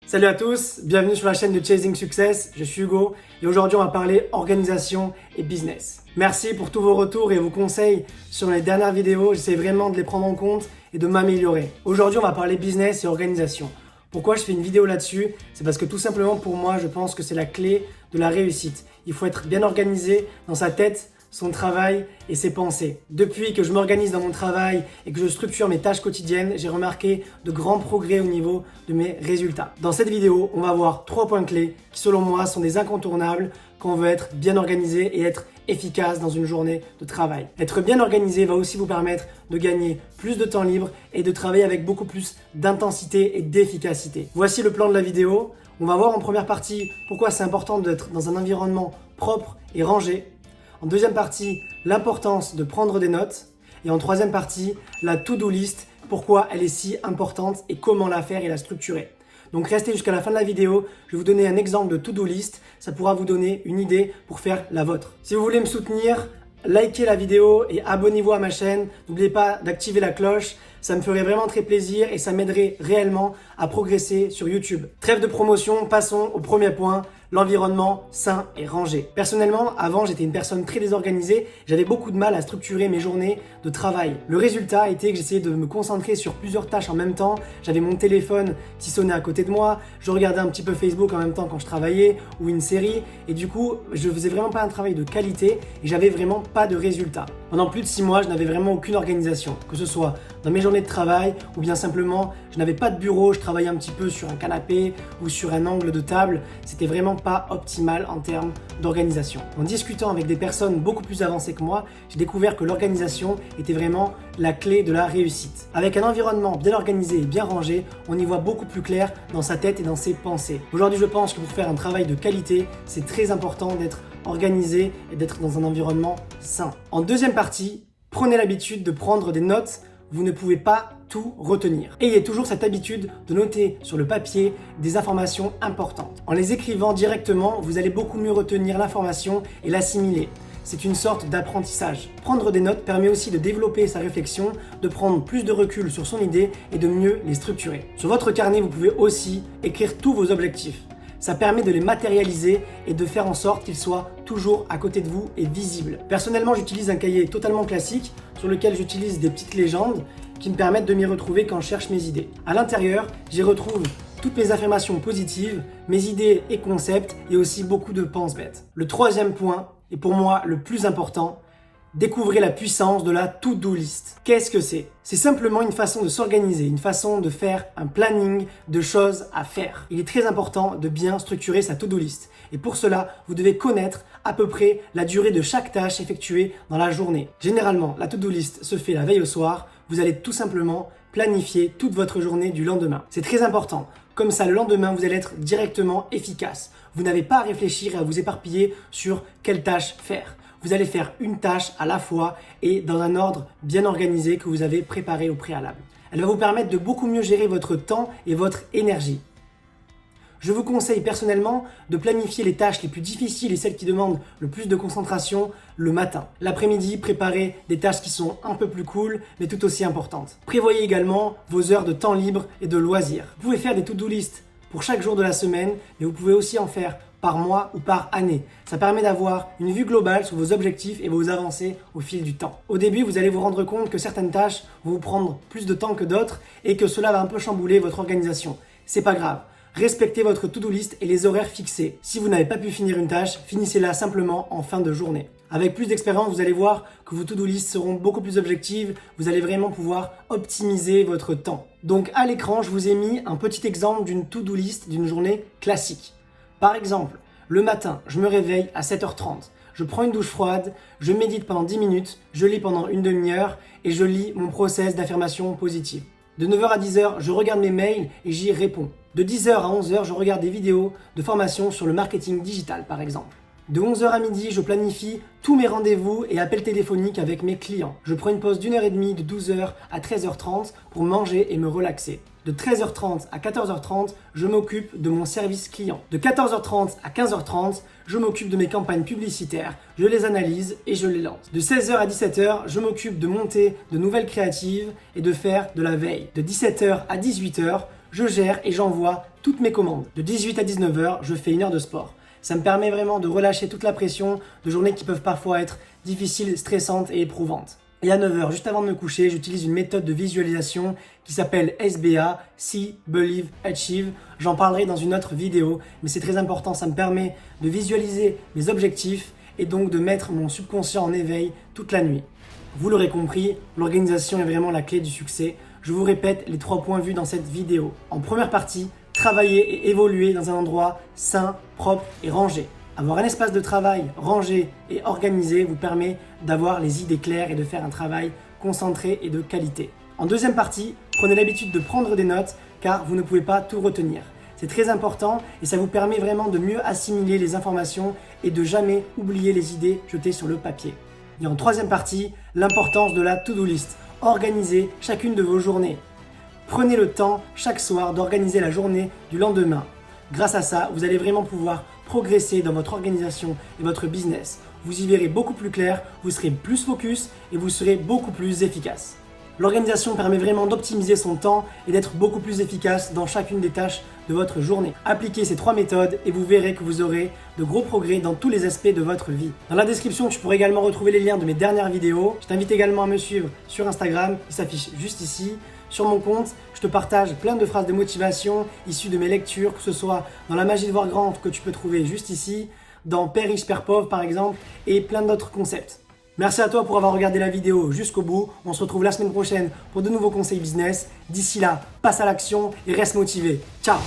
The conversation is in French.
Salut à tous, bienvenue sur la chaîne de Chasing Success, je suis Hugo et aujourd'hui on va parler organisation et business. Merci pour tous vos retours et vos conseils sur les dernières vidéos, j'essaie vraiment de les prendre en compte et de m'améliorer. Aujourd'hui on va parler business et organisation. Pourquoi je fais une vidéo là-dessus? C'est parce que tout simplement pour moi je pense que c'est la clé de la réussite. Il faut être bien organisé dans sa tête, son travail et ses pensées. Depuis que je m'organise dans mon travail et que je structure mes tâches quotidiennes, j'ai remarqué de grands progrès au niveau de mes résultats. Dans cette vidéo, on va voir 3 points clés qui selon moi sont des incontournables quand on veut être bien organisé et être efficace dans une journée de travail. Être bien organisé va aussi vous permettre de gagner plus de temps libre et de travailler avec beaucoup plus d'intensité et d'efficacité. Voici le plan de la vidéo. On va voir en première partie pourquoi c'est important d'être dans un environnement propre et rangé. En deuxième partie, l'importance de prendre des notes. Et en troisième partie, la to-do list, pourquoi elle est si importante et comment la faire et la structurer. Donc restez jusqu'à la fin de la vidéo, je vais vous donner un exemple de to-do list, ça pourra vous donner une idée pour faire la vôtre. Si vous voulez me soutenir, likez la vidéo et abonnez-vous à ma chaîne. N'oubliez pas d'activer la cloche, ça me ferait vraiment très plaisir et ça m'aiderait réellement à progresser sur YouTube. Trêve de promotion, passons au premier point, l'environnement sain et rangé. Personnellement, avant, j'étais une personne très désorganisée, j'avais beaucoup de mal à structurer mes journées de travail. Le résultat était que j'essayais de me concentrer sur plusieurs tâches en même temps, j'avais mon téléphone qui sonnait à côté de moi, je regardais un petit peu Facebook en même temps quand je travaillais ou une série et du coup, je faisais vraiment pas un travail de qualité et j'avais vraiment pas de résultat. Pendant plus de 6 mois, je n'avais vraiment aucune organisation, que ce soit dans mes journées de travail ou bien simplement, je n'avais pas de bureau, je travaillais un petit peu sur un canapé ou sur un angle de table, c'était vraiment pas optimal en termes d'organisation. En discutant avec des personnes beaucoup plus avancées que moi, j'ai découvert que l'organisation était vraiment la clé de la réussite. Avec un environnement bien organisé et bien rangé, on y voit beaucoup plus clair dans sa tête et dans ses pensées. Aujourd'hui, je pense que pour faire un travail de qualité, c'est très important d'être organisé et d'être dans un environnement sain. En deuxième partie, prenez l'habitude de prendre des notes. Vous ne pouvez pas tout retenir. Ayez toujours cette habitude de noter sur le papier des informations importantes. En les écrivant directement, vous allez beaucoup mieux retenir l'information et l'assimiler. C'est une sorte d'apprentissage. Prendre des notes permet aussi de développer sa réflexion, de prendre plus de recul sur son idée et de mieux les structurer. Sur votre carnet, vous pouvez aussi écrire tous vos objectifs. Ça permet de les matérialiser et de faire en sorte qu'ils soient toujours à côté de vous et visibles. Personnellement, j'utilise un cahier totalement classique sur lequel j'utilise des petites légendes qui me permettent de m'y retrouver quand je cherche mes idées. À l'intérieur, j'y retrouve toutes mes affirmations positives, mes idées et concepts et aussi beaucoup de pense-bêtes. Le troisième point, et pour moi le plus important, découvrez la puissance de la to-do list. Qu'est-ce que c'est? C'est simplement une façon de s'organiser, une façon de faire un planning de choses à faire. Il est très important de bien structurer sa to-do list. Et pour cela, vous devez connaître à peu près la durée de chaque tâche effectuée dans la journée. Généralement, la to-do list se fait la veille au soir. Vous allez tout simplement planifier toute votre journée du lendemain. C'est très important. Comme ça, le lendemain, vous allez être directement efficace. Vous n'avez pas à réfléchir et à vous éparpiller sur quelle tâche faire. Vous allez faire une tâche à la fois et dans un ordre bien organisé que vous avez préparé au préalable. Elle va vous permettre de beaucoup mieux gérer votre temps et votre énergie. Je vous conseille personnellement de planifier les tâches les plus difficiles et celles qui demandent le plus de concentration le matin. L'après-midi, préparez des tâches qui sont un peu plus cool mais tout aussi importantes. Prévoyez également vos heures de temps libre et de loisirs. Vous pouvez faire des to-do list pour chaque jour de la semaine, mais vous pouvez aussi en faire par mois ou par année. Ça permet d'avoir une vue globale sur vos objectifs et vos avancées au fil du temps. Au début, vous allez vous rendre compte que certaines tâches vont vous prendre plus de temps que d'autres et que cela va un peu chambouler votre organisation. C'est pas grave. Respectez votre to-do list et les horaires fixés. Si vous n'avez pas pu finir une tâche, finissez-la simplement en fin de journée. Avec plus d'expérience, vous allez voir que vos to-do list seront beaucoup plus objectives. Vous allez vraiment pouvoir optimiser votre temps. Donc à l'écran, je vous ai mis un petit exemple d'une to-do list d'une journée classique. Par exemple, le matin, je me réveille à 7h30. Je prends une douche froide, je médite pendant 10 minutes, je lis pendant une demi-heure et je lis mon process d'affirmation positive. De 9h à 10h, je regarde mes mails et j'y réponds. De 10h à 11h, je regarde des vidéos de formation sur le marketing digital par exemple. De 11h à midi, je planifie tous mes rendez-vous et appels téléphoniques avec mes clients. Je prends une pause d'1h30 de 12h à 13h30 pour manger et me relaxer. De 13h30 à 14h30, je m'occupe de mon service client. De 14h30 à 15h30, je m'occupe de mes campagnes publicitaires, je les analyse et je les lance. De 16h à 17h, je m'occupe de monter de nouvelles créatives et de faire de la veille. De 17h à 18h, je gère et j'envoie toutes mes commandes. De 18 à 19h, je fais 1 heure de sport. Ça me permet vraiment de relâcher toute la pression de journées qui peuvent parfois être difficiles, stressantes et éprouvantes. Et à 9h, juste avant de me coucher, j'utilise une méthode de visualisation qui s'appelle SBA, See, Believe, Achieve. J'en parlerai dans une autre vidéo, mais c'est très important, ça me permet de visualiser mes objectifs et donc de mettre mon subconscient en éveil toute la nuit. Vous l'aurez compris, l'organisation est vraiment la clé du succès. Je vous répète les 3 points vus dans cette vidéo. En première partie, travailler et évoluer dans un endroit sain, propre et rangé. Avoir un espace de travail rangé et organisé vous permet d'avoir les idées claires et de faire un travail concentré et de qualité. En deuxième partie, prenez l'habitude de prendre des notes car vous ne pouvez pas tout retenir. C'est très important et ça vous permet vraiment de mieux assimiler les informations et de jamais oublier les idées jetées sur le papier. Et en troisième partie, l'importance de la to-do list. Organisez chacune de vos journées. Prenez le temps chaque soir d'organiser la journée du lendemain. Grâce à ça, vous allez vraiment pouvoir progresser dans votre organisation et votre business. Vous y verrez beaucoup plus clair, vous serez plus focus et vous serez beaucoup plus efficace. L'organisation permet vraiment d'optimiser son temps et d'être beaucoup plus efficace dans chacune des tâches de votre journée. Appliquez ces 3 méthodes et vous verrez que vous aurez de gros progrès dans tous les aspects de votre vie. Dans la description, tu pourras également retrouver les liens de mes dernières vidéos. Je t'invite également à me suivre sur Instagram, il s'affiche juste ici. Sur mon compte, je te partage plein de phrases de motivation issues de mes lectures, que ce soit dans La magie de voir grand que tu peux trouver juste ici, dans Père riche, Père pauvre par exemple, et plein d'autres concepts. Merci à toi pour avoir regardé la vidéo jusqu'au bout. On se retrouve la semaine prochaine pour de nouveaux conseils business. D'ici là, passe à l'action et reste motivé. Ciao!